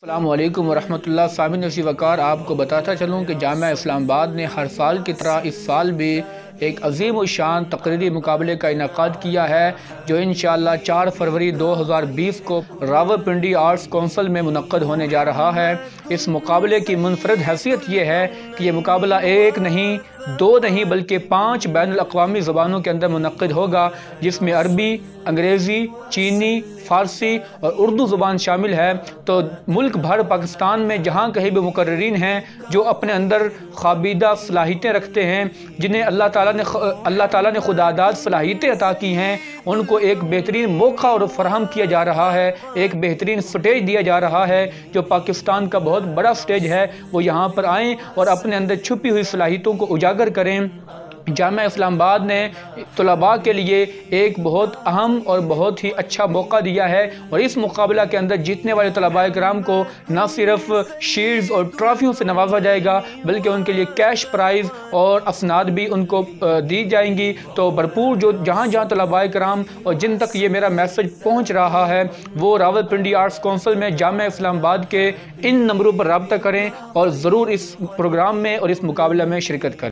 السلام علیکم ورحمۃ اللہ۔ سامعین نشی وقار آپ کو بتاتا چلوں کہ جامعہ اسلام آباد نے ہر سال کی طرح اس سال بھی ایک عظیم الشان تقریری مقابلے کا انعقاد کیا ہے جو انشاءاللہ 4 فروری 2020 کو راولپنڈی آرٹس کونسل میں منعقد ہونے جا رہا ہے۔ اس مقابلے کی منفرد حیثیت یہ ہے کہ یہ مقابلہ ایک نہیں، دو نہیں بلکہ 5 بین الاقوامی زبانوں کے اندر منعقد ہوگا، جس میں عربی، انگریزی، چینی، فارسی اور اردو زبان شامل ہے۔ تو ملک بھر پاکستان میں جہاں کہیں بھی مقررین ہیں جو اپنے اندر خوابیدہ صلاحیتیں رکھتے ہیں، جنہیں اللہ تعالیٰ نے خداداد صلاحیتیں عطا کی ہیں، ان کو ایک بہترین موقع اور فراہم کیا جا رہا ہے، ایک بہترین سٹیج دیا جا رہا ہے جو پاکستان کا بہت بڑا سٹیج ہے۔ وہ یہاں پر آئیں اور اپنے اندر چھپی ہوئی صلاحیتوں کو اجاگر کریں۔ جامعہ اسلام آباد نے طلباء کے لیے ایک بہت اہم اور بہت ہی اچھا موقع دیا ہے، اور اس مقابلہ کے اندر جیتنے والے طلباء کرام کو نہ صرف شیلڈز اور ٹرافیوں سے نوازا جائے گا بلکہ ان کے لیے کیش پرائز اور اسناد بھی ان کو دی جائیں گی۔ تو بھرپور جو جہاں طلباء کرام اور جن تک یہ میرا میسج پہنچ رہا ہے وہ راولپنڈی آرٹس کونسل میں جامعہ اسلام آباد کے ان نمبروں پر رابطہ کریں اور ضرور اس پروگرام میں اور اس مقابلہ میں شرکت کریں۔